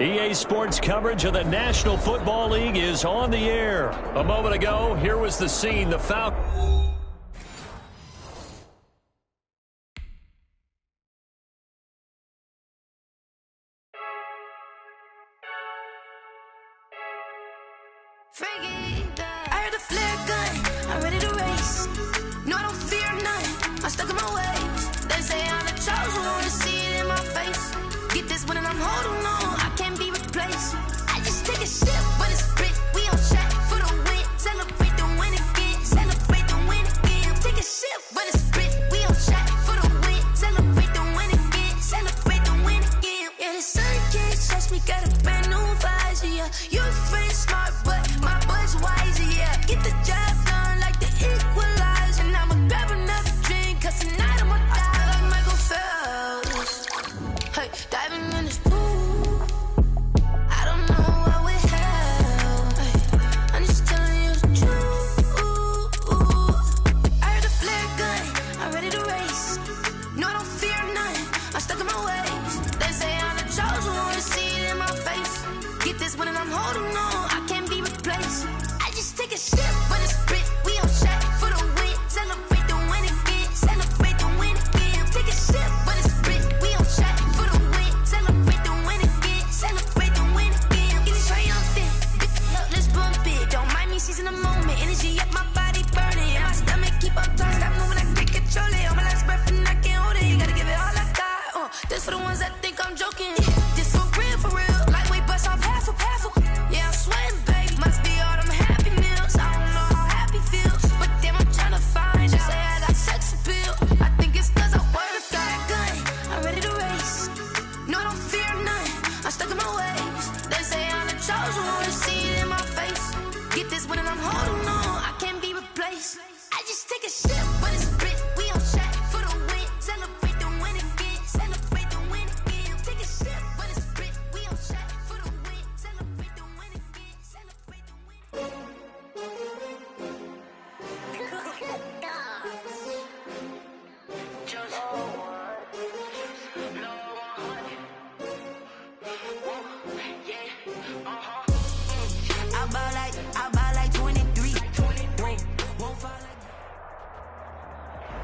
EA Sports coverage of the National Football League is on the air. A moment ago, here was the scene. The Falcons. I heard the flare gun, I'm ready to race. No, I don't fear none, I'm stuck in my ways. They say I'm the chosen one, see it in my face. Get this one and I'm holding on, I can't be replaced. I just take a sip, but it's split, we on track for the win. Celebrate the win again, celebrate the win again. Take a sip, but it's split, we on track for the win. Celebrate the win again, celebrate the win again. Yeah, the sun can't touch me, got a brand new visor, yeah. You're friend smart, but my bud's wiser, yeah. Get the job done like the equalizer. And I'ma grab another drink, cause tonight I'ma die like Michael Phelps. Hey, diving in this pool, I don't know what we have. Hey, I'm just telling you the truth. I heard the flare gun, I'm ready to race. No, I don't fear none, I'm stuck in my ways. They say I'm the chosen one, see it in my face. Get this one and I'm holding on, I can't be replaced. I just take a sip, but it's split, we on track for the win. Celebrate the win again, celebrate the win again. Take a sip, but it's split, we on track for the win. Celebrate the win again, celebrate the win again. Get it triumphant, look, let's bump it. Don't mind me seizing the moment, energy up my body burning. And my stomach keep up tight, stop moving, I can't control it. On my last breath and I can't hold it, you gotta give it all I got. This for the ones that think I'm joking. This for real, lightweight bust off half a. Yeah, I'm sweating, babe, must be all them happy meals. I don't know how happy feels, but damn, I'm tryna find you. Say I got sex appeal, I think it's cause I wear the fire gun. I'm ready to race, no, I don't fear none, I'm stuck in my ways. They say I'm the chosen one, see it in my face. Get this one and I'm holding on, I can't be replaced. I just take a sip, but it's split, we on track for the win. Celebrate the win again, celebrate the win again. Take a sip, but it's split, we on track for the win. Celebrate the win again, celebrate the win. I buy like 23. Won't fall like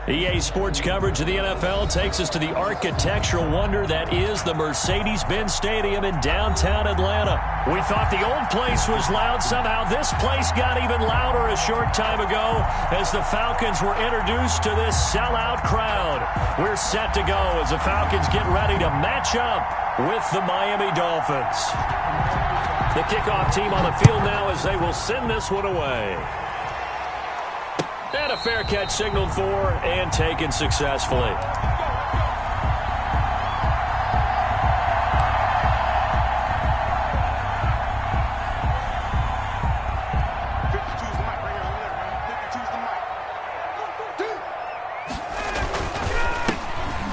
EA Sports coverage of the NFL takes us to the architectural wonder that is the Mercedes-Benz Stadium in downtown Atlanta. We thought the old place was loud. Somehow this place got even louder a short time ago as the Falcons were introduced to this sellout crowd. We're set to go as the Falcons get ready to match up with the Miami Dolphins. The kickoff team on the field now as they will send this one away. And a fair catch signaled for and taken successfully.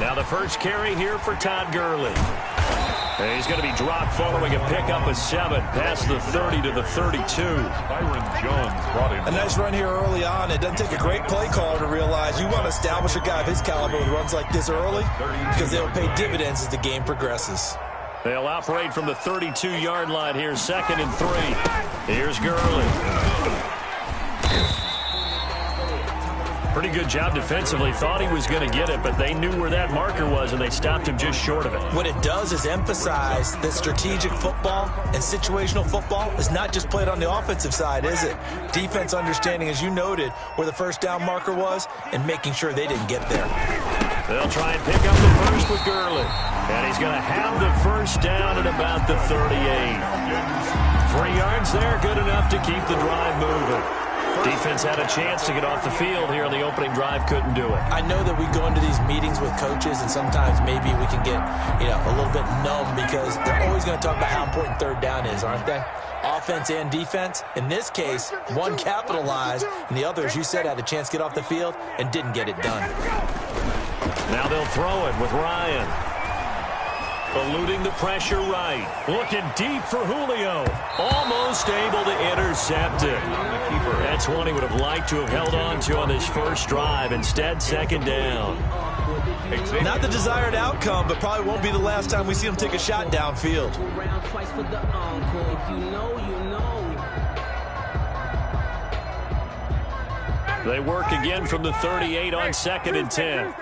Now the first carry here for Todd Gurley. And he's going to be dropped following a pickup of 7 past the 30 to the 32. Byron Jones brought in. A nice run here early on. It doesn't take a great play caller to realize you want to establish a guy of his caliber with runs like this early because they'll pay dividends as the game progresses. They'll operate from the 32-yard line here, 2nd and 3. Here's Gurley. Pretty good job defensively. Thought he was going to get it, but they knew where that marker was, and they stopped him just short of it. What it does is emphasize that strategic football and situational football is not just played on the offensive side, is it? Defense understanding, as you noted, where the first down marker was and making sure they didn't get there. They'll try and pick up the first with Gurley. And he's going to have the first down at about the 38. 3 yards there, good enough to keep the drive moving. Defense had a chance to get off the field here on the opening drive, couldn't do it. I know that we go into these meetings with coaches, and sometimes maybe we can get, a little bit numb because they're always going to talk about how important third down is, aren't they? Offense and defense. In this case, one capitalized, and the other, as you said, had a chance to get off the field and didn't get it done. Now they'll throw it with Ryan. Eluding the pressure right. Looking deep for Julio. Almost able to intercept it. That's one he would have liked to have held on to on this first drive. Instead, 2nd down. Not the desired outcome, but probably won't be the last time we see him take a shot downfield. They work again from the 38 on 2nd and 10.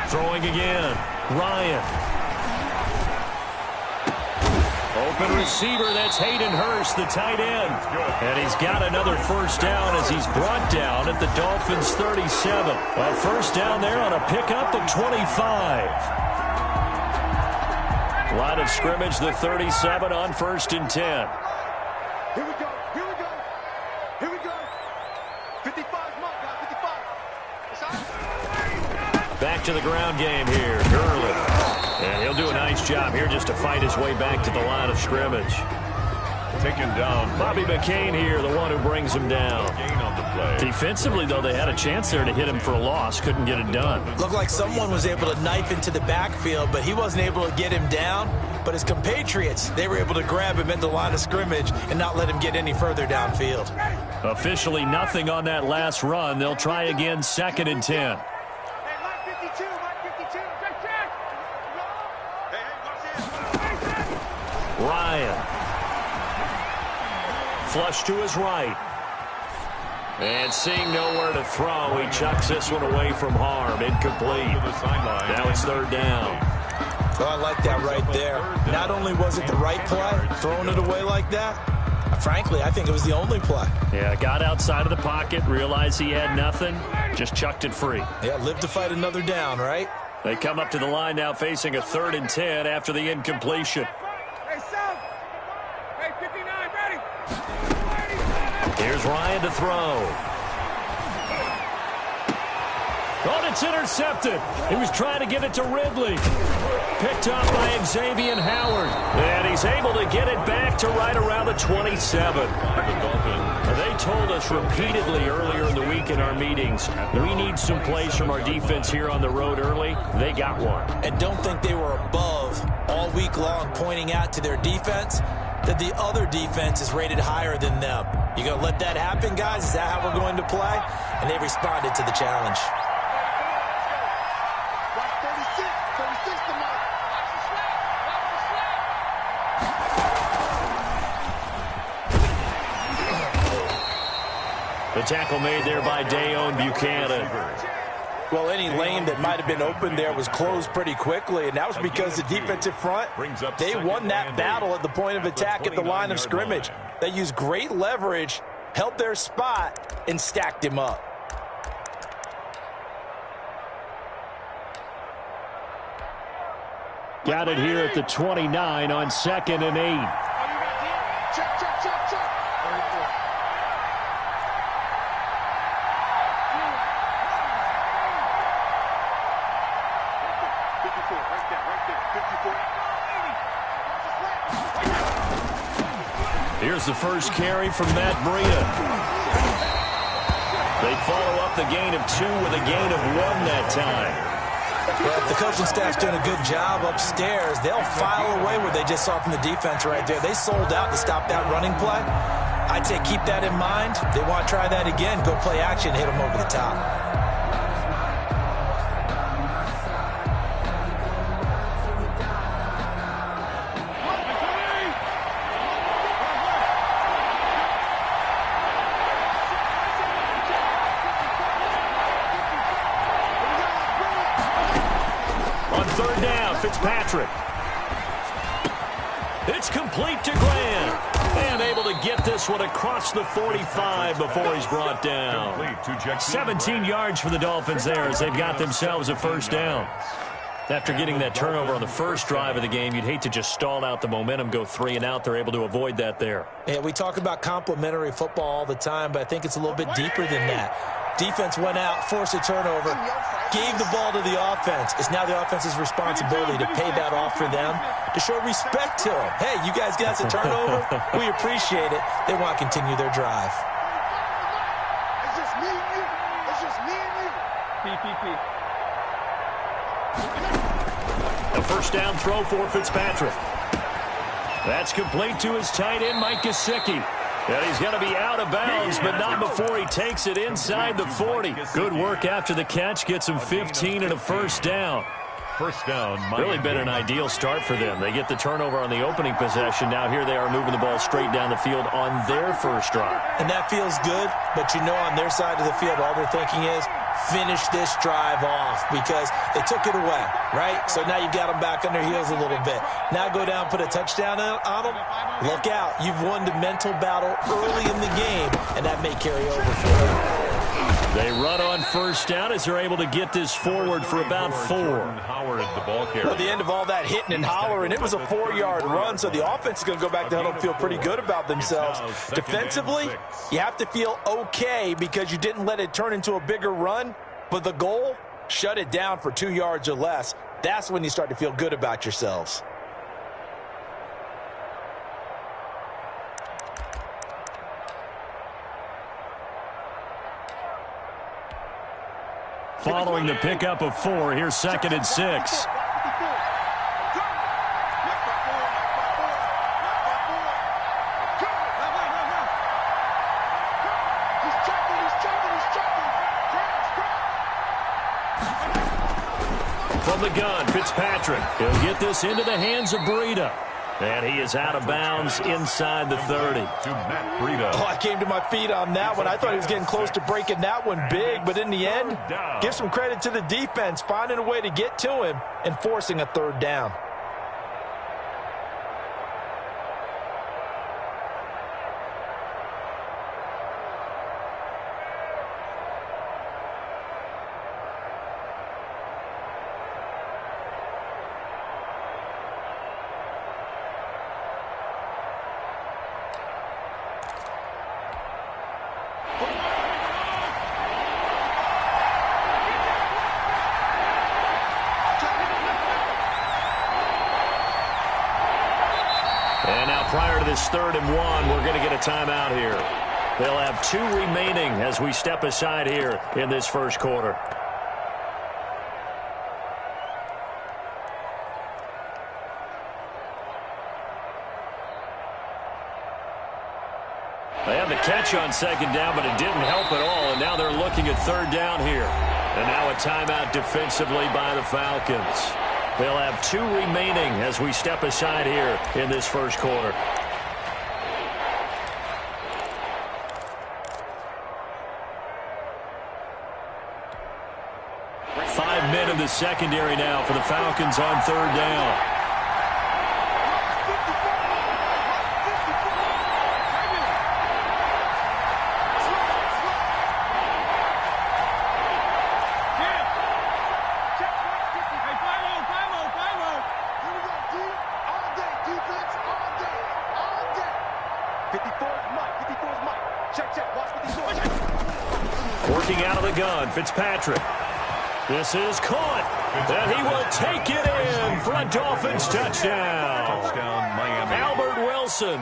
Throwing again. Ryan. Open receiver, that's Hayden Hurst, the tight end. And he's got another first down as he's brought down at the Dolphins' 37. A first down there on a pickup of 25. Line of scrimmage, the 37 on 1st and 10. Here we go. Here we go. Here we go. 55 mark, 55. Back to the ground game here. Gurley. And he'll do a nice job here just to fight his way back to the line of scrimmage. Taken down. Bobby McCain here, the one who brings him down. Gain on the play. Defensively, though, they had a chance there to hit him for a loss. Couldn't get it done. Looked like someone was able to knife into the backfield, but he wasn't able to get him down. But his compatriots, they were able to grab him at the line of scrimmage and not let him get any further downfield. Officially nothing on that last run. They'll try again 2nd and 10. Ryan. Flush to his right. And seeing nowhere to throw, he chucks this one away from harm. Incomplete. Now it's 3rd down. Oh, I like that right there. Not only was it the right play, throwing it away like that, frankly, I think it was the only play. Yeah, got outside of the pocket, realized he had nothing, just chucked it free. Yeah, live to fight another down, right? They come up to the line now facing a 3rd and 10 after the incompletion. Here's Ryan to throw. Oh, it's intercepted. He was trying to get it to Ridley. Picked up by Xavier Howard. And he's able to get it back to right around the 27. They told us repeatedly earlier in the week in our meetings, we need some plays from our defense here on the road early. They got one. And don't think they were above all week long pointing out to their defense that the other defense is rated higher than them. You going to let that happen, guys? Is that how we're going to play? And they responded to the challenge. The tackle made there by Dayon Buchanan. Well, any lane that might have been open there was closed pretty quickly, and that was because the defensive front, they won that battle at the point of attack at the line of scrimmage. They used great leverage, held their spot, and stacked him up. Got it here at the 29 on 2nd and 8. Check, check, check, check. Here's the first carry from Matt Breida. They follow up the gain of 2 with a gain of 1 that time. Well, if the coaching staff's doing a good job upstairs, they'll file away what they just saw from the defense right there. They sold out to stop that running play. I'd say keep that in mind. They want to try that again. Go play action, hit them over the top. Fitzpatrick. It's complete to Grant. And able to get this one across the 45 before he's brought down. 17 yards for the Dolphins there as they've got themselves a first down. After getting that turnover on the first drive of the game, you'd hate to just stall out the momentum, go 3 and out. They're able to avoid that there. Yeah, we talk about complementary football all the time, but I think it's a little bit deeper than that. Defense went out, forced a turnover, gave the ball to the offense. It's now the offense's responsibility to pay that off for them, to show respect to them. Hey, you guys got us a turnover? We appreciate it. They want to continue their drive. It's just me and you. It's just me and you. PPP. A first down throw for Fitzpatrick. That's complete to his tight end, Mike Gesicki. And he's going to be out of bounds, but not before he takes it inside the 40. Good work after the catch. Gets him 15 and a first down. First down. Really been an ideal start for them. They get the turnover on the opening possession. Now here they are moving the ball straight down the field on their first drive. And that feels good, but you know on their side of the field all they're thinking is finish this drive off because they took it away, right? So now you've got them back on their heels a little bit. Now go down, put a touchdown on them. Look out. You've won the mental battle early in the game, and that may carry over for them. They run on first down as they're able to get this forward for about 4. Well, at the end of all that hitting and hollering, it was a 4-yard run, so the offense is going to go back to huddle and feel pretty good about themselves. Defensively, you have to feel okay because you didn't let it turn into a bigger run, but the goal, shut it down for 2 yards or less. That's when you start to feel good about yourselves. Following the pickup of 4, here's 2nd and 6. From the gun, Fitzpatrick. He'll get this into the hands of Breida. And he is out of bounds inside the 30. Oh, I came to my feet on that one. I thought he was getting close to breaking that one big, but in the end, give some credit to the defense, finding a way to get to him and forcing a 3rd down. And now prior to this 3rd and 1, we're going to get a timeout here. They'll have 2 remaining as we step aside here in this first quarter. They had the catch on 2nd down, but it didn't help at all. And now they're looking at 3rd down here. And now a timeout defensively by the Falcons. They'll have 2 remaining as we step aside here in this first quarter. Five men in the secondary now for the Falcons on 3rd down. Working out of the gun, Fitzpatrick. This is caught, and he will take it in for a Dolphins touchdown. Miami. Albert Wilson,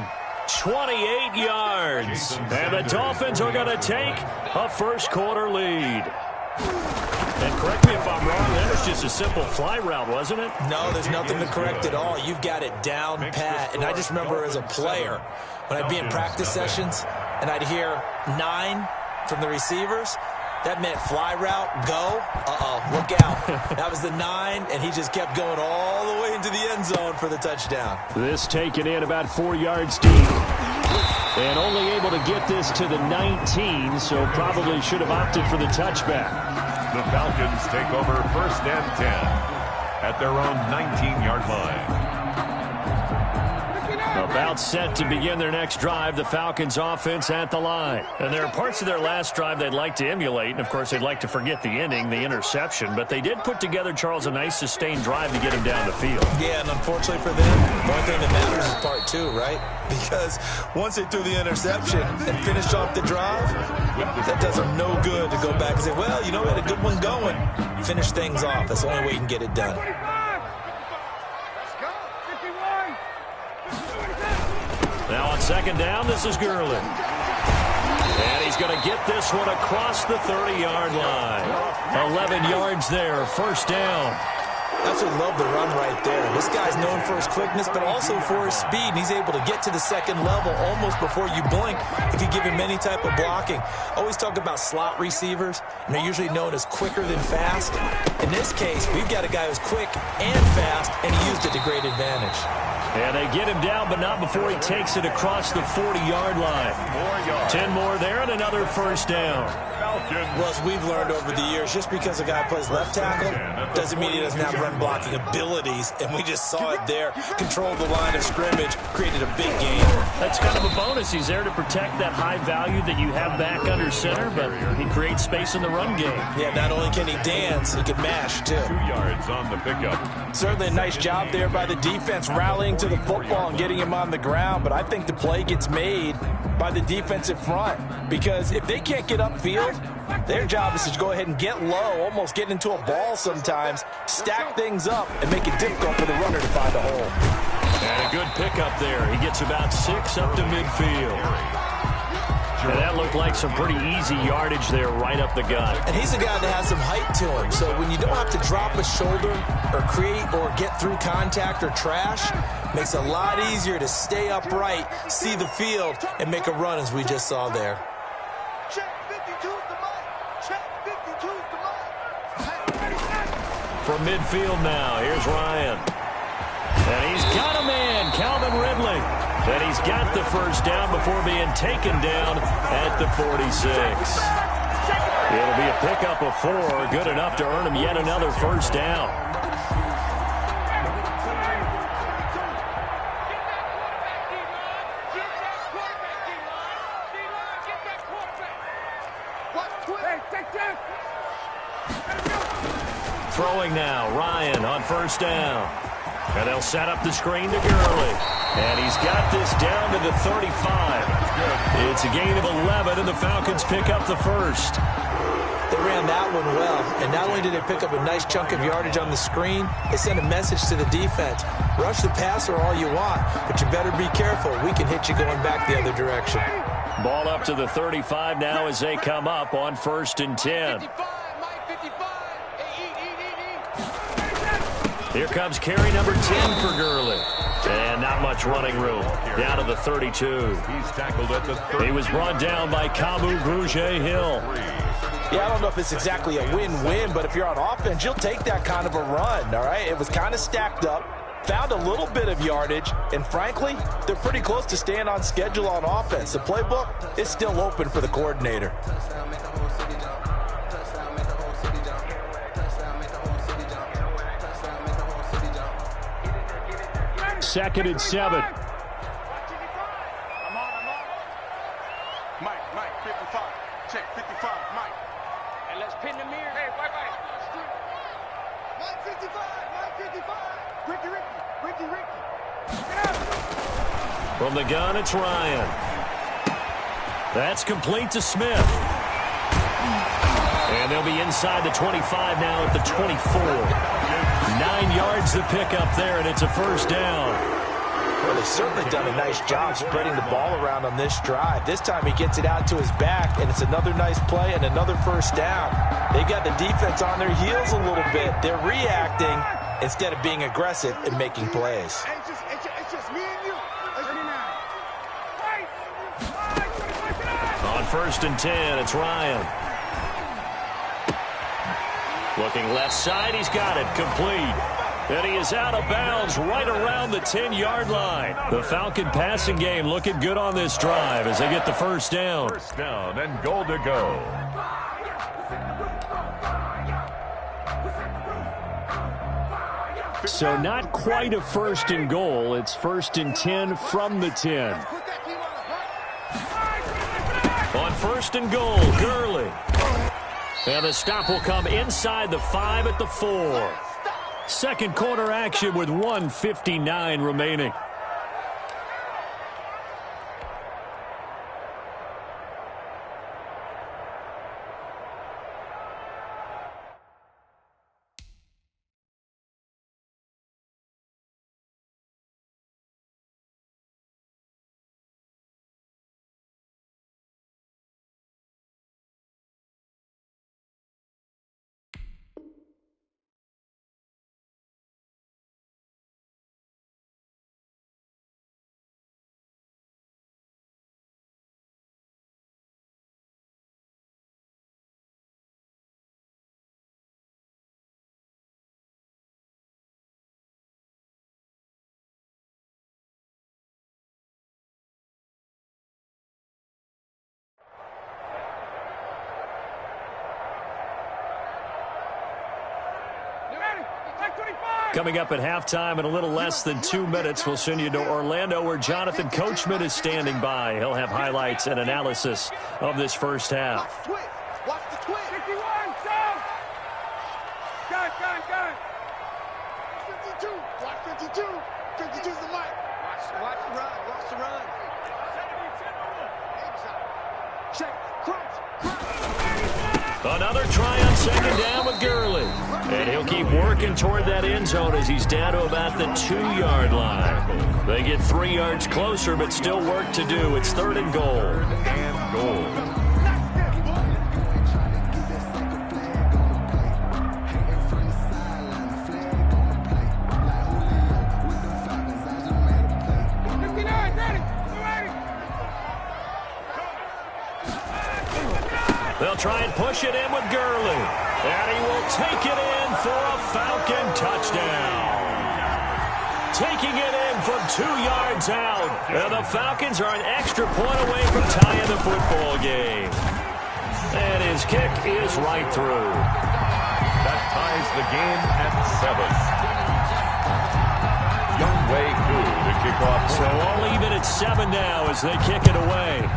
28 yards. And the Dolphins are going to take a first quarter lead. And correct me if I'm wrong, that was just a simple fly route, wasn't it? No, there's nothing to correct at all. You've got it down pat. And I just remember as a player, when I'd be in practice sessions and I'd hear 9 from the receivers, that meant fly route, go, look out. That was the 9, and he just kept going all the way into the end zone for the touchdown. This taken in about 4 yards deep. And only able to get this to the 19, so probably should have opted for the touchback. The Falcons take over 1st and 10 at their own 19-yard line. About set to begin their next drive, the Falcons offense at the line. And there are parts of their last drive they'd like to emulate, and of course they'd like to forget the inning, the interception, but they did put together, Charles, a nice sustained drive to get him down the field. Yeah, and unfortunately for them, the only thing that matters is part 2, right? Because once they threw the interception and finished off the drive, that does them no good to go back and say, well, you know, we had a good one going. Finish things off. That's the only way you can get it done. Now on 2nd down, this is Gurley. And he's going to get this one across the 30-yard line. 11 yards there, 1st down. Absolutely love the run right there. This guy's known for his quickness, but also for his speed. And he's able to get to the second level almost before you blink if you give him any type of blocking. Always talk about slot receivers, and they're usually known as quicker than fast. In this case, we've got a guy who's quick and fast, and he used it to great advantage. And they get him down, but not before he takes it across the 40-yard line. 10 more there and another first down. Well, as we've learned over the years, just because a guy plays left tackle doesn't mean he doesn't have run-blocking abilities, and we just saw it there. Controlled the line of scrimmage, created a big gain. That's kind of a bonus. He's there to protect that high value that you have back under center, but he creates space in the run game. Yeah, not only can he dance, he can mash, too. 2 yards on the pickup. Certainly a nice job there by the defense, rallying to the football and getting him on the ground, but I think the play gets made by the defensive front, because if they can't get upfield, their job is to go ahead and get low, almost get into a ball sometimes, stack things up, and make it difficult for the runner to find a hole. And a good pickup there. He gets about 6 up to midfield. And that looked like some pretty easy yardage there right up the gut. And he's a guy that has some height to him, so when you don't have to drop a shoulder or create or get through contact or trash, makes it a lot easier to stay upright, see the field, and make a run as we just saw there. Check 52's the mic. Check 52's the mic. From midfield now, here's Ryan. And he's got a man, Calvin Ridley. And he's got the first down before being taken down at the 46. It'll be a pickup of 4, good enough to earn him yet another first down. Throwing now, Ryan on first down. And they'll set up the screen to Gurley. And he's got this down to the 35. It's a gain of 11, and the Falcons pick up the first. They ran that one well, and not only did they pick up a nice chunk of yardage on the screen, they sent a message to the defense. Rush the passer all you want, but you better be careful. We can hit you going back the other direction. Ball up to the 35 now as they come up on 1st and 10. Here comes carry number 10 for Gurley. And not much running room. Down to the 32. He's tackled at the 30. He was brought down by Kamu Grugier-Hill. Yeah, I don't know if it's exactly a win-win, but if you're on offense, you'll take that kind of a run, all right? It was kind of stacked up, found a little bit of yardage, and frankly, they're pretty close to staying on schedule on offense. The playbook is still open for the coordinator. Second and 7. I'm on. Mike, 55. Check 55, Mike. And let's pin the mirror. Hey, Mike. Mike 55. Ricky. Get out. From the gun, it's Ryan. That's complete to Smith. And they'll be inside the 25 now at the 24. 9 yards to pick up there, and it's a first down. Well, they've certainly done a nice job spreading the ball around on this drive. This time he gets it out to his back, and it's another nice play and another first down. They've got the defense on their heels a little bit. They're reacting instead of being aggressive and making plays. It's just me and you. On 1st and 10, it's Ryan. Looking left side, he's got it, complete. And he is out of bounds right around the 10-yard line. The Falcon passing game looking good on this drive as they get the first down. First down and goal to go. So not quite a 1st and goal. It's 1st and 10 from the 10. On 1st and goal, Gurley. And the stop will come inside the 5 at the 4. Second quarter action with 1:59 remaining. Coming up at halftime in a little less than 2 minutes, we'll send you to Orlando where Jonathan Coachman is standing by. He'll have highlights and analysis of this first half. Watch the twist. 51, down. Gun. 52. Watch 52. 52's the mic. Watch the run. Watch the run. Check. Crunch. Another try on second down with Gurley. And he'll keep working toward that end zone as he's down to about the 2-yard line. They get 3 yards closer, but still work to do. It's 3rd and goal. They'll try and push it in with Gurley. And he will take it in for a Falcon touchdown. Taking it in from 2 yards out. And the Falcons are an extra point away from tying the football game. And his kick is right through. That ties the game at 7. Young Wei Koo to kick off. So all even at 7 now as they kick it away.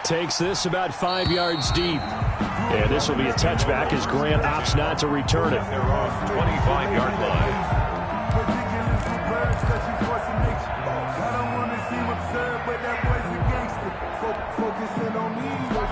Takes this about 5 yards deep. And this will be a touchback as Grant opts not to return it. They're off 25-yard line.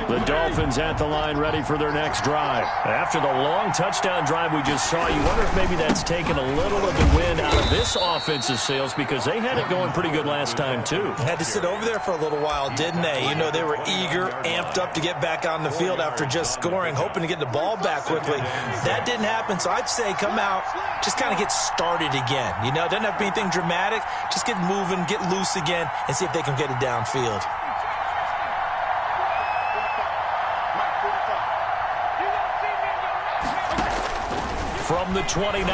The Dolphins at the line ready for their next drive. After the long touchdown drive we just saw, you wonder if maybe that's taken a little of the wind out of this offensive sails because they had it going pretty good last time too. Had to sit over there for a little while, didn't they? You know, they were eager, amped up to get back on the field after just scoring, hoping to get the ball back quickly. That didn't happen, so I'd say come out, just kind of get started again. You know, it doesn't have to be anything dramatic. Just get moving, get loose again, and see if they can get it downfield. From the 29,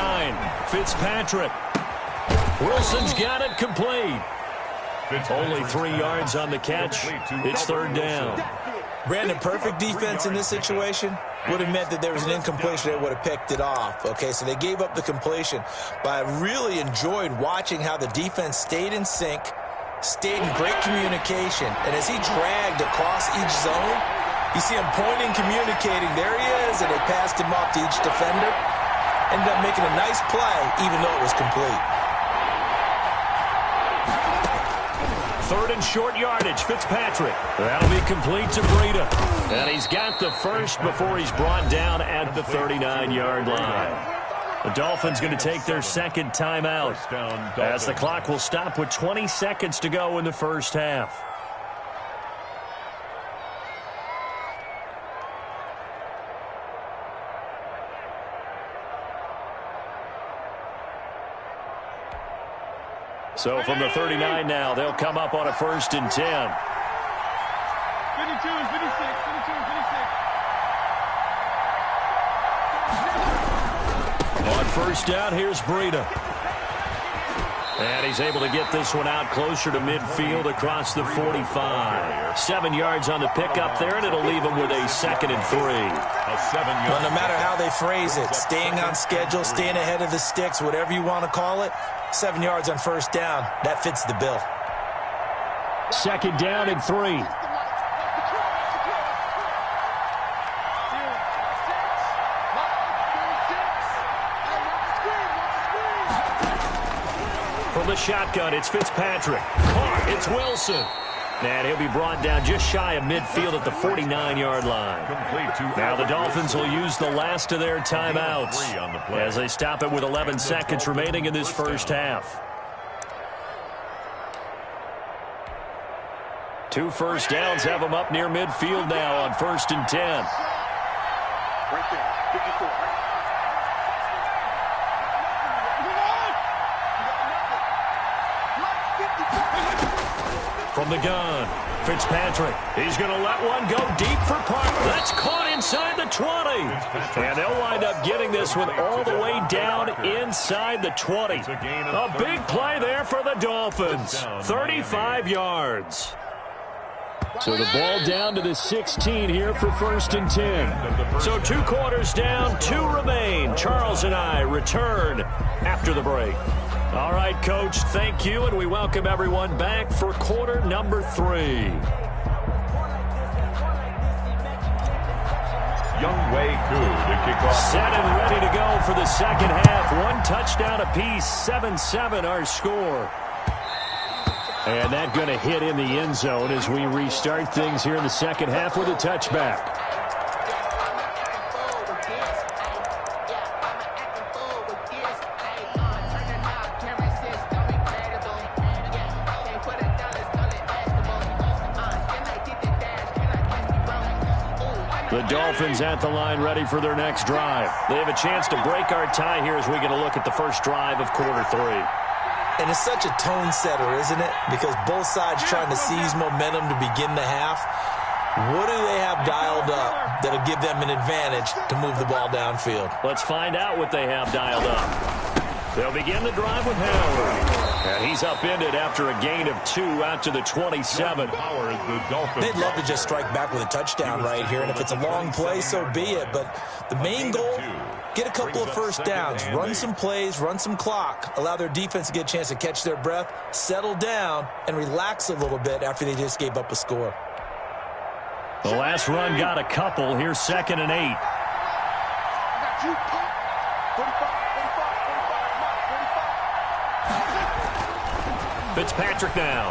Fitzpatrick. Wilson's got it complete. Only 3 yards on the catch. It's 3rd down. Brandon, perfect defense in this situation would have meant that there was an incompletion. They would have picked it off. Okay, so they gave up the completion. But I really enjoyed watching how the defense stayed in sync, stayed in great communication. And as he dragged across each zone, you see him pointing, communicating. There he is, and they passed him off to each defender. Ended up making a nice play, even though it was complete. 3rd and short yardage, Fitzpatrick. That'll be complete to Breida. And he's got the first before he's brought down at the 39-yard line. The Dolphins going to take their 2nd timeout as the clock will stop with 20 seconds to go in the first half. So from the 39 now, they'll come up on a 1st and 10. 52 and 56. 52 and 56. On 1st down, here's Breida. And he's able to get this one out closer to midfield across the 45. 7 yards on the pickup there, and it'll leave him with a 2nd and 3. Well, no matter how they phrase it, staying on schedule, staying ahead of the sticks, whatever you want to call it, 7 yards on 1st down, that fits the bill. 2nd down and 3. From the shotgun, it's Fitzpatrick. Caught, it's Wilson. And he'll be brought down just shy of midfield at the 49-yard line. Now the Dolphins will use the last of their timeouts as they stop it with 11 seconds remaining in this first half. 2 first downs have them up near midfield now on 1st and 10. Right there, 54. From the gun, Fitzpatrick. He's going to let one go deep for Parker. That's caught inside the 20. And they'll wind up getting this one all the way down inside the 20. A big play there for the Dolphins. 35 yards. So the ball down to the 16 here for 1st and 10. So 2 quarters down, 2 remain. Charles and I return after the break. All right, Coach, thank you, and we welcome everyone back for quarter number 3. Youngwei Koo to kick off. Set and ready to go for the second half. 1 touchdown apiece, 7-7 our score. And that going to hit in the end zone as we restart things here in the second half with a touchback. The Dolphins at the line ready for their next drive. They have a chance to break our tie here as we get a look at the first drive of quarter 3. And it's such a tone setter, isn't it? Because both sides trying to seize momentum to begin the half. What do they have dialed up that'll give them an advantage to move the ball downfield? Let's find out what they have dialed up. They'll begin the drive with Howard. And he's upended after a gain of 2 out to the 27. They'd love to just strike back with a touchdown right here. And if it's a long play, so be it. But the main goal, get a couple of first downs, run some plays, run some clock, allow their defense to get a chance to catch their breath, settle down, and relax a little bit after they just gave up a score. The last run got a couple. Here's 2nd and 8. Fitzpatrick now.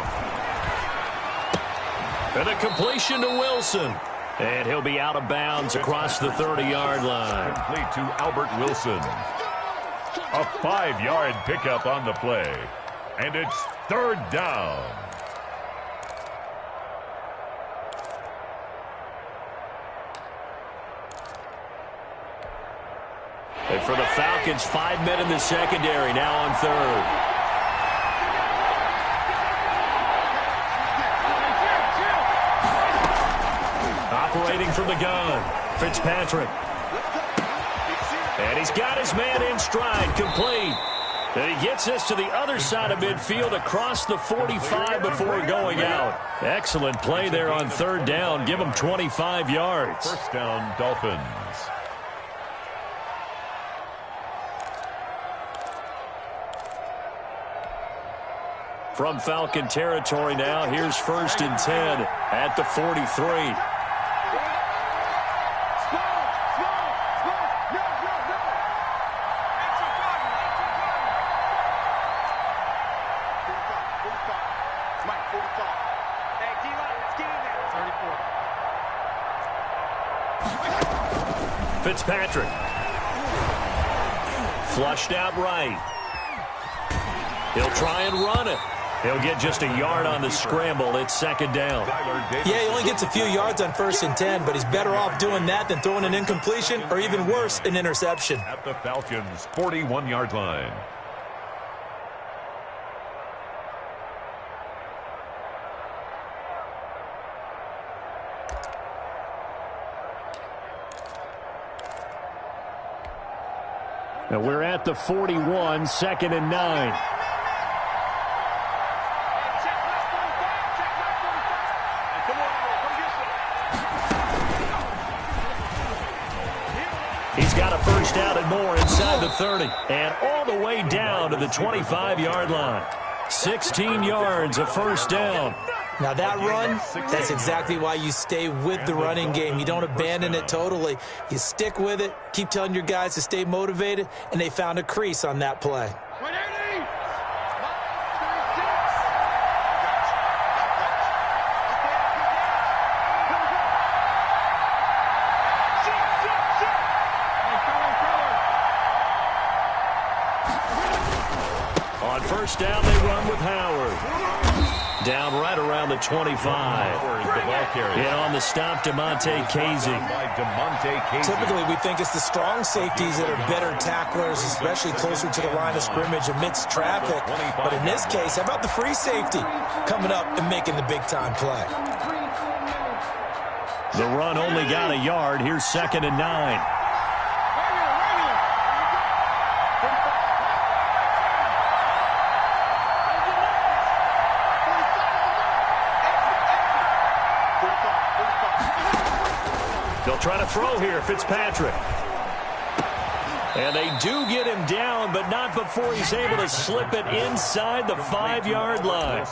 And a completion to Wilson. And he'll be out of bounds across the 30-yard line. Complete to Albert Wilson. A 5-yard pickup on the play. And it's 3rd down. And for the Falcons, 5 men in the secondary, now on 3rd. Operating from the gun, Fitzpatrick. And he's got his man in stride, complete. And he gets us to the other side of midfield across the 45 before going out. Excellent play there on 3rd down. Give him 25 yards. 1st down, Dolphins. From Falcon territory now, here's 1st and 10 at the 43. Fitzpatrick. Flushed out right. He'll try and run it. He'll get just a yard on the scramble. It's 2nd down. Yeah, he only gets a few yards on 1st and 10, but he's better off doing that than throwing an incompletion or even worse, an interception. At the Falcons' 41-yard line. Now we're at the 41, 2nd and 9. He's got a first down and more inside the 30. And all the way down to the 25-yard line. 16 yards, a first down. Now that run, that's exactly why you stay with the running game. You don't abandon it totally. You stick with it, keep telling your guys to stay motivated, and they found a crease on that play. On first down, they run with Howard. Down right around the 25. And on the stop, DeMonte Casey. Typically, we think it's the strong safeties that are better tacklers, especially closer to the line of scrimmage amidst traffic. But in this case, how about the free safety coming up and making the big-time play? The run only got a yard. Here's 2nd and 9. They'll try to throw here, Fitzpatrick. And they do get him down, but not before he's able to slip it inside the 5-yard line.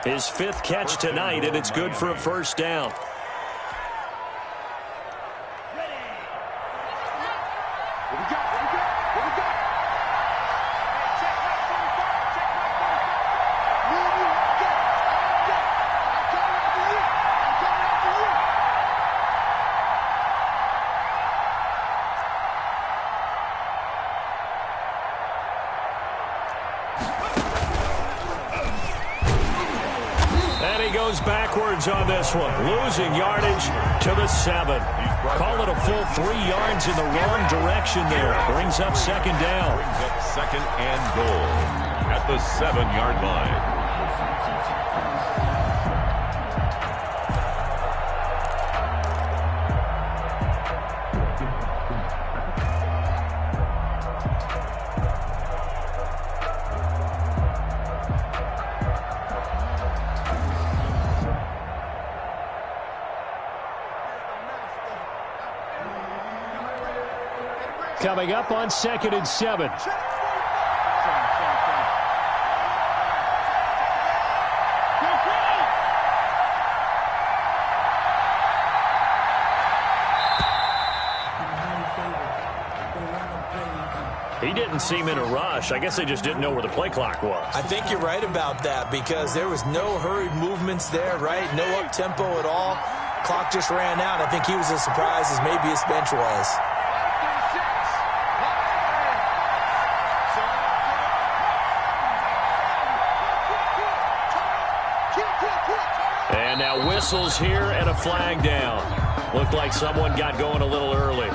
His 5th catch tonight, and it's good for a first down. Goes backwards on this one, losing yardage to the 7. Call it a full 3 yards in the wrong direction there. Brings up second down. Brings up second and goal at the 7-yard line. Coming up on 2nd and 7. He didn't seem in a rush. I guess they just didn't know where the play clock was. I think you're right about that because there was no hurried movements there, right? No up-tempo at all. Clock just ran out. I think he was as surprised as maybe his bench was. And now whistles here and a flag down. Looked like someone got going a little early.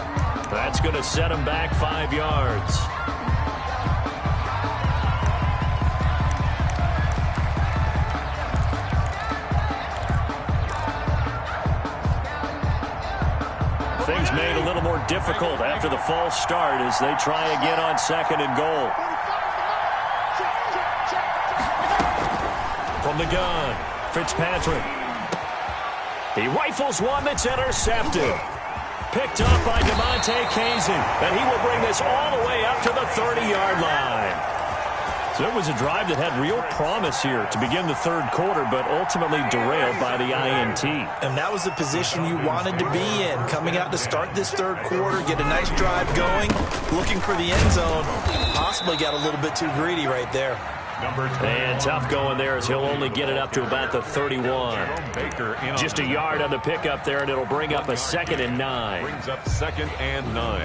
That's going to set him back 5 yards. Things made a little more difficult after the false start as they try again on 2nd and goal. From the gun, Fitzpatrick. He rifles one that's intercepted. Picked up by DeMonte Kazin, and he will bring this all the way up to the 30-yard line. So it was a drive that had real promise here to begin the 3rd quarter, but ultimately derailed by the INT. And that was the position you wanted to be in, coming out to start this 3rd quarter, get a nice drive going, looking for the end zone. Possibly got a little bit too greedy right there. And tough going there as he'll only get it up to about the 31. Just a yard on the pickup there, and it'll bring up a 2nd and 9. Brings up 2nd and 9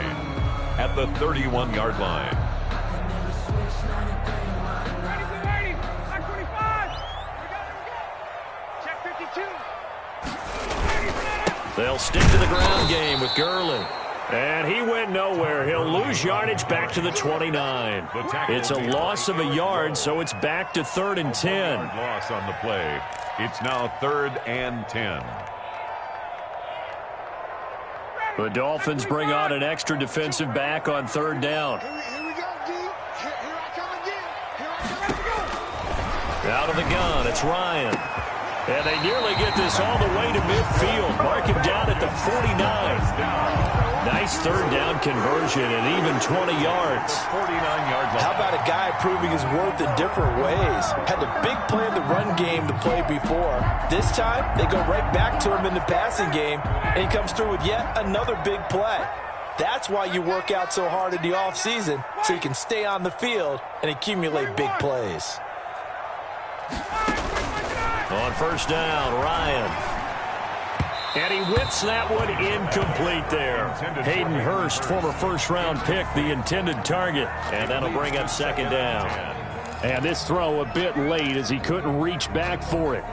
at the 31-yard line. They'll stick to the ground game with Gurley. And he went nowhere. He'll lose yardage back to the 29. It's a loss of a yard, so it's back to 3rd and 10. Loss on the play. It's now 3rd and 10. The Dolphins bring on an extra defensive back on 3rd down. Here we go, D. Here I come again. Here I come. Out of the gun, it's Ryan. And they nearly get this all the way to midfield. Mark him down at the 49. Nice 3rd down conversion and even 20 yards. 49-yard line. How about a guy proving his worth in different ways? Had a big play in the run game to play before. This time, they go right back to him in the passing game, and he comes through with yet another big play. That's why you work out so hard in the offseason, so you can stay on the field and accumulate big plays. On 1st down, Ryan. And he whips that one incomplete there. Hayden Hurst, former 1st-round pick, the intended target. And that'll bring up 2nd down. And this throw a bit late as he couldn't reach back for it.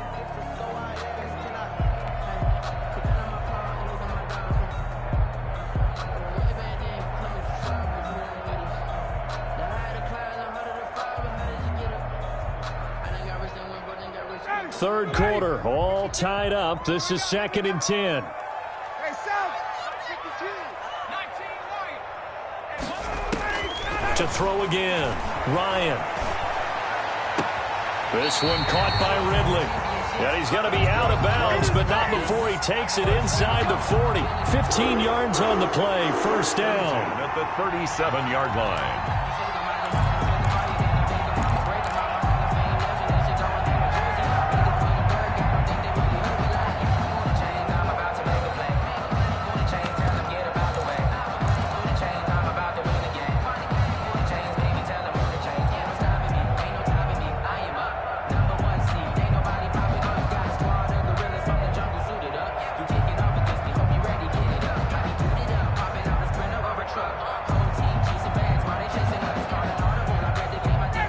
Third quarter, all tied up. This is 2nd and 10. Hey, South, 52. To throw again, Ryan. This one caught by Ridley. And he's going to be out of bounds, but not before he takes it inside the 40. 15 yards on the play, first down. At the 37-yard line.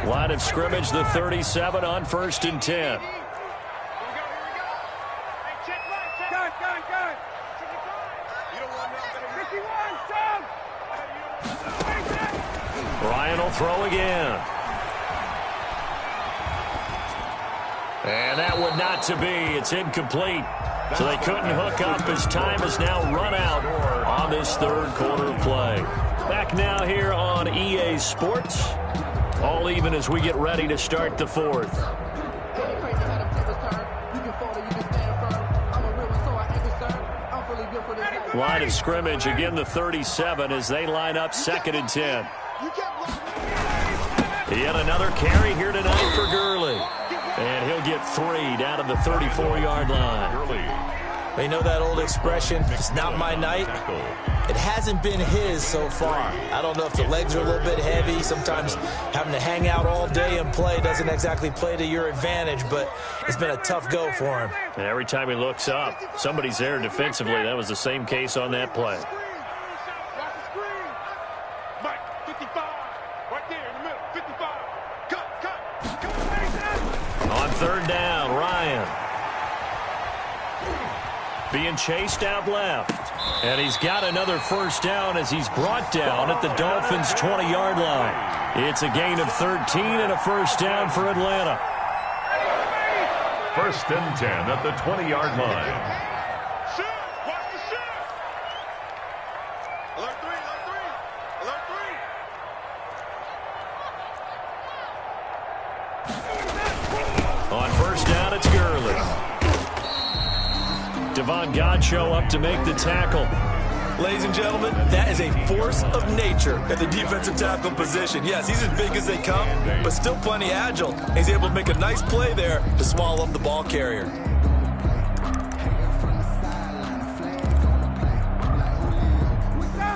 Line of scrimmage, the 37 on 1st and 10. Ryan will throw again. And that would not to be. It's incomplete. So they couldn't hook up as time has now run out on this third quarter of play. Back now here on EA Sports. All even as we get ready to start the fourth. Line of scrimmage, again the 37 as they line up 2nd and 10. Yet another carry here tonight for Gurley. And he'll get 3 down to the 34-yard line. They know that old expression, it's not my night. It hasn't been his so far. I don't know if the legs are a little bit heavy. Sometimes having to hang out all day and play doesn't exactly play to your advantage, but it's been a tough go for him. And every time he looks up, somebody's there defensively. That was the same case on that play. On 3rd down, Ryan. Being chased out left. And he's got another first down as he's brought down at the Dolphins' 20-yard line. It's a gain of 13 and a first down for Atlanta. 1st and 10 at the 20-yard line. Watch the shot. Alert 3, alert 3, alert 3. On 1st down, it's Gurley. Devon Godchaux up to make the tackle. Ladies and gentlemen, that is a force of nature at the defensive tackle position. Yes, he's as big as they come, but still plenty agile. He's able to make a nice play there to swallow up the ball carrier.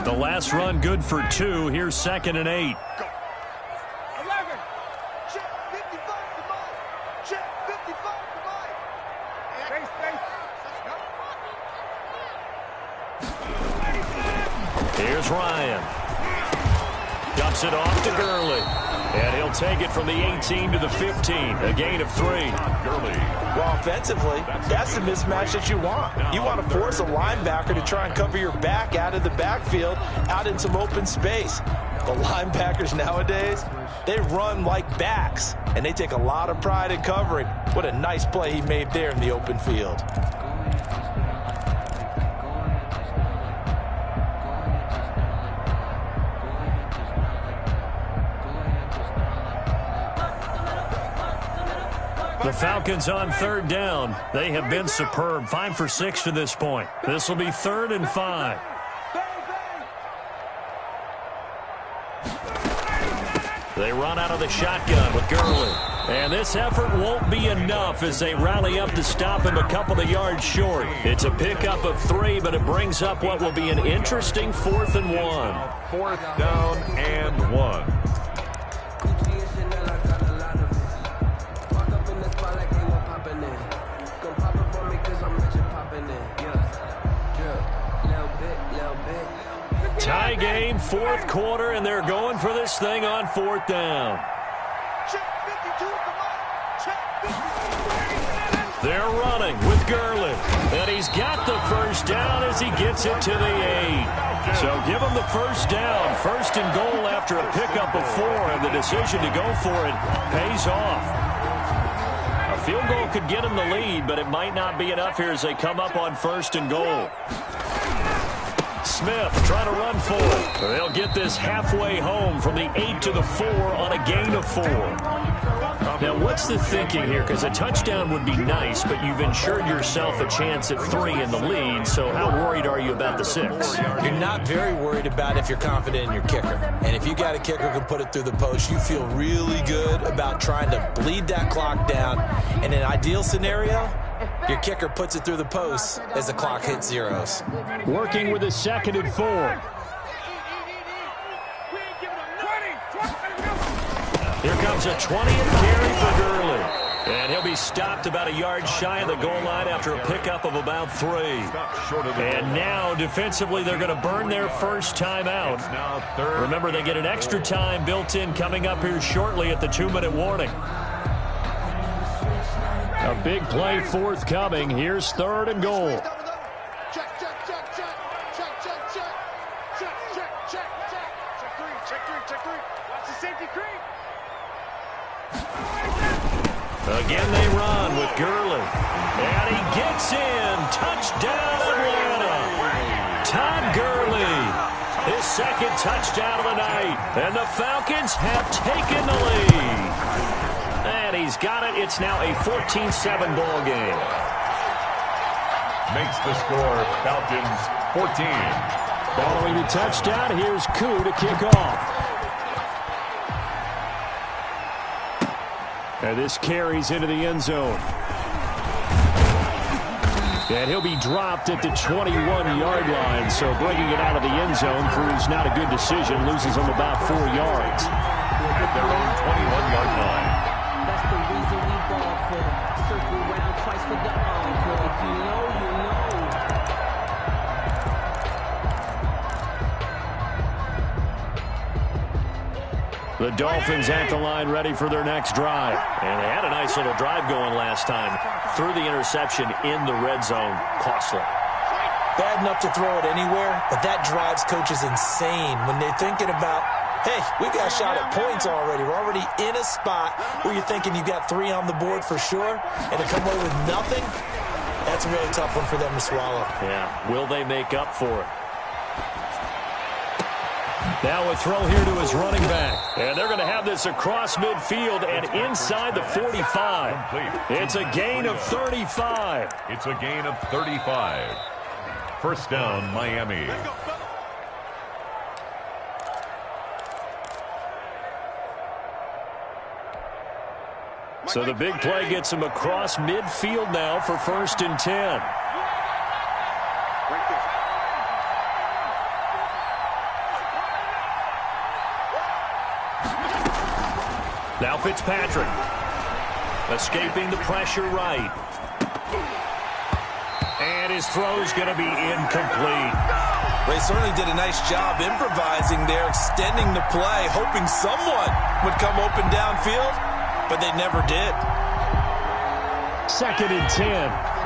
The last run good for 2. Here's 2nd and 8. Here's Ryan. Dumps it off to Gurley. And he'll take it from the 18 to the 15. A gain of 3. Gurley. Well, offensively, that's the mismatch that you want. You want to force a linebacker to try and cover your back out of the backfield, out in some open space. The linebackers nowadays, they run like backs, and they take a lot of pride in covering. What a nice play he made there in the open field. The Falcons on 3rd down. They have been superb. 5 for 6 to this point. This will be 3rd and 5. They run out of the shotgun with Gurley. And this effort won't be enough as they rally up to stop him a couple of yards short. It's a pickup of 3, but it brings up what will be an interesting 4th and 1. 4th down and 1. Tie game, 4th quarter, and they're going for this thing on 4th down. They're running with Gurley, and he's got the first down as he gets it to the 8. So give him the first down, 1st and goal after a pickup of 4, and the decision to go for it pays off. A field goal could get him the lead, but it might not be enough here as they come up on 1st and goal. Smith trying to run for it. They'll get this halfway home from the 8 to the 4 on a gain of 4. Now, what's the thinking here? Because a touchdown would be nice, but you've ensured yourself a chance at 3 in the lead, so how worried are you about the 6? You're not very worried about if you're confident in your kicker. And if you got a kicker who can put it through the post, you feel really good about trying to bleed that clock down. In an ideal scenario, your kicker puts it through the post as the clock hits zeros. Working with a 2nd and 4. Here comes a 20th carry for Gurley. And he'll be stopped about a yard shy of the goal line after a pickup of about 3. And now, defensively, they're going to burn their first time out. Remember, they get an extra time built in coming up here shortly at the 2-minute warning. A big play forthcoming. Here's 3rd and goal. Check, check, check, check, check, check, check, check, check, check, check, check, check 3, check 3, check 3. Watch the safety creep. Again, they run with Gurley. And he gets in. Touchdown, Atlanta. Todd Gurley. His 2nd touchdown of the night. And the Falcons have taken the lead. And he's got it. It's now a 14-7 ball game. Makes the score Falcons 14. Following the touchdown, here's Koo to kick off. And this carries into the end zone. And he'll be dropped at the 21-yard line. So bringing it out of the end zone proves not a good decision. Loses them about 4 yards. At their own 21-yard line. That's the reason we ball for them. Circle round twice for the encore. If you know, you know. The Dolphins at the line ready for their next drive. And they had a nice little drive going last time. Threw the interception in the red zone. Costly. Bad enough to throw it anywhere, but that drives coaches insane when they're thinking about, hey, we got a shot at points already. We're already in a spot where you're thinking you got 3 on the board for sure, and to come away with nothing, that's a really tough one for them to swallow. Yeah, will they make up for it? Now a throw here to his running back. And they're going to have this across midfield and inside the 45. It's a gain of 35. It's a gain of 35. First down, Miami. So the big play gets him across midfield now for 1st and 10. Now Fitzpatrick. Escaping the pressure right. And his throw's going to be incomplete. They certainly did a nice job improvising there, extending the play, hoping someone would come open downfield, but they never did. 2nd and 10.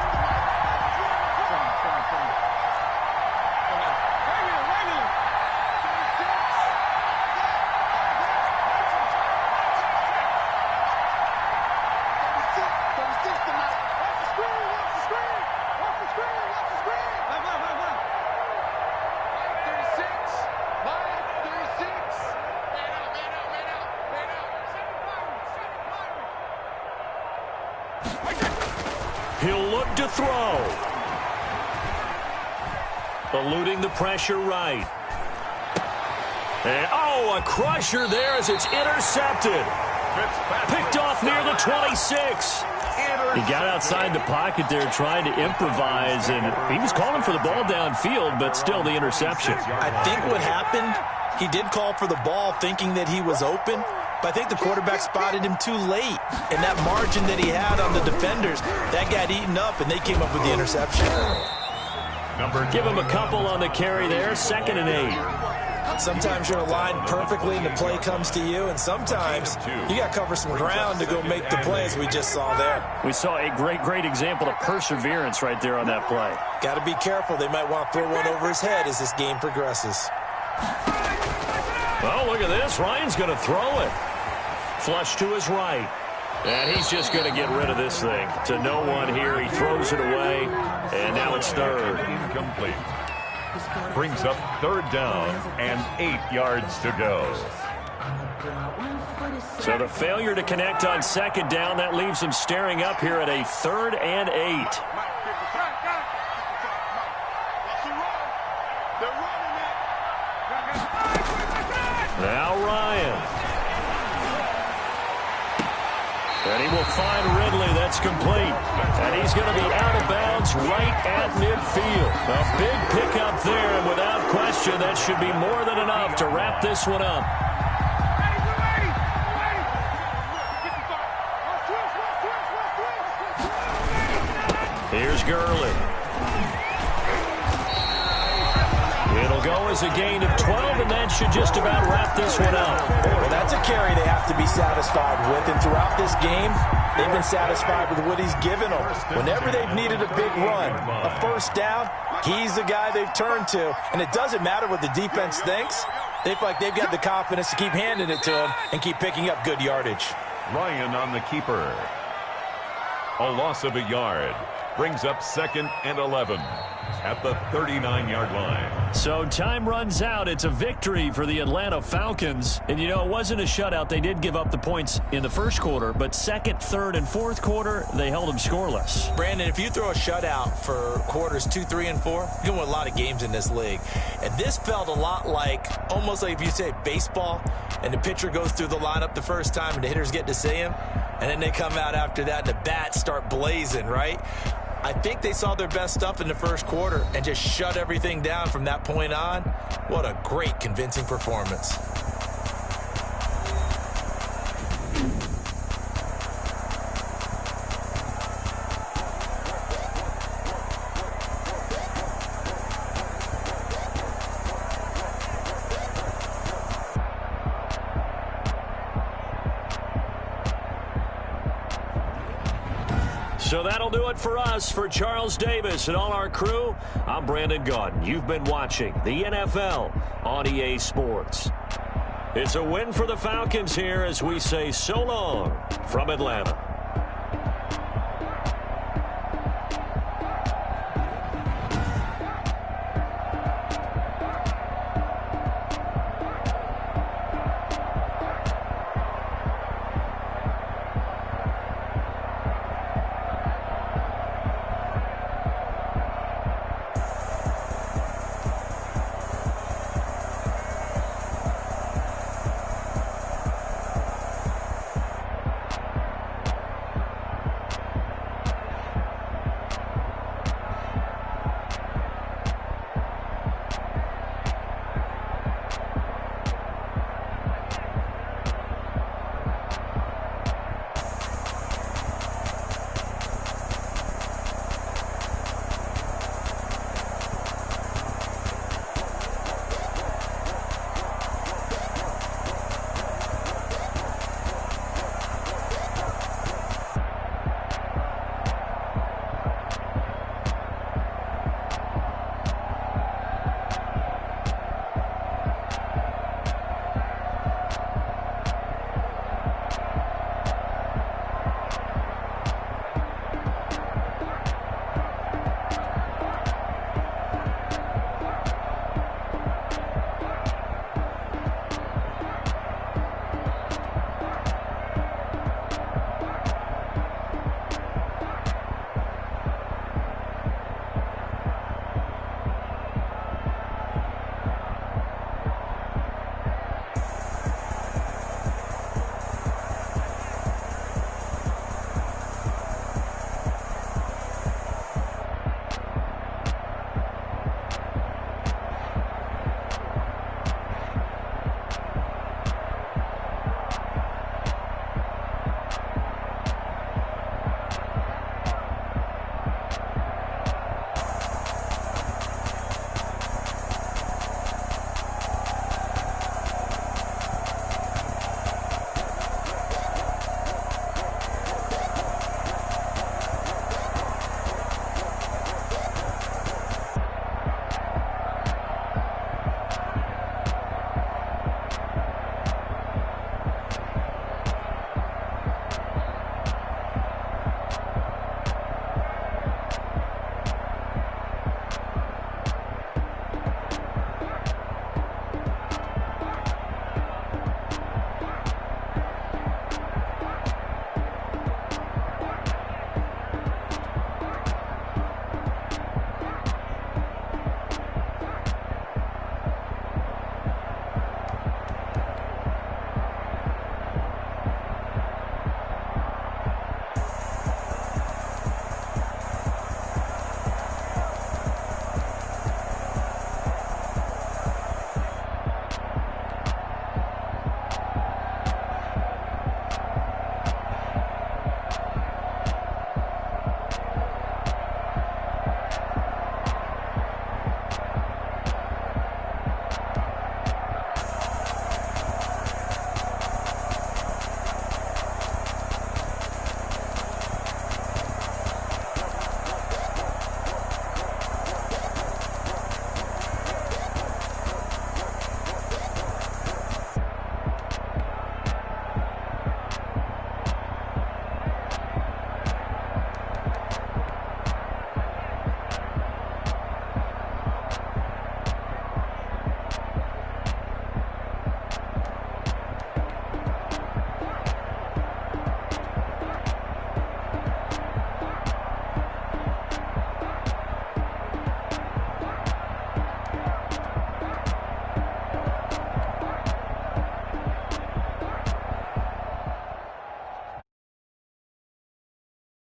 He'll look to throw. Eluding the pressure right. And, a crusher there as it's intercepted. Picked off near the 26. He got outside the pocket there trying to improvise, and he was calling for the ball downfield, but still the interception. I think what happened, he did call for the ball thinking that he was open, but I think the quarterback spotted him too late. And that margin that he had on the defenders, that got eaten up, and they came up with the interception. Give him a couple on the carry there, 2nd and 8. Sometimes you're aligned perfectly and the play comes to you, and sometimes you got to cover some ground to go make the play, as we just saw there. We saw a great example of perseverance right there on that play. Got to be careful. They might want to throw one over his head as this game progresses. Oh, look at this. Ryan's going to throw it. Flush to his right. And he's just going to get rid of this thing. To no one here. He throws it away. And now it's 3rd. Incomplete. Brings up 3rd down and 8 yards to go. So the failure to connect on second down, that leaves them staring up here at a 3rd and 8. Now Ryan. And he will find Ridley. That's complete. And he's going to be out of bounds right at midfield. A big pickup there, and without question, that should be more than enough to wrap this one up. Here's Gurley. It'll go as a gain of 12, and that should just about wrap this one up. Well, that's a carry they have to be satisfied with, and throughout this game, they've been satisfied with what he's given them. Whenever they've needed a big run, a first down, he's the guy they've turned to, and it doesn't matter what the defense thinks. They feel like they've got the confidence to keep handing it to him and keep picking up good yardage. Ryan on the keeper. A loss of a yard. Brings up 2nd and 11 at the 39-yard line. So time runs out. It's a victory for the Atlanta Falcons. And, you know, it wasn't a shutout. They did give up the points in the first quarter, but second, third, and fourth quarter, they held them scoreless. Brandon, if you throw a shutout for quarters 2, 3, and 4, you can win a lot of games in this league. And this felt a lot like, almost like if you say baseball, and the pitcher goes through the lineup the first time and the hitters get to see him, and then they come out after that and the bats start blazing, right? I think they saw their best stuff in the first quarter and just shut everything down from that point on. What a great, convincing performance. So that'll do it for us. For Charles Davis and all our crew, I'm Brandon Gaudin. You've been watching the NFL on EA Sports. It's a win for the Falcons here as we say so long from Atlanta.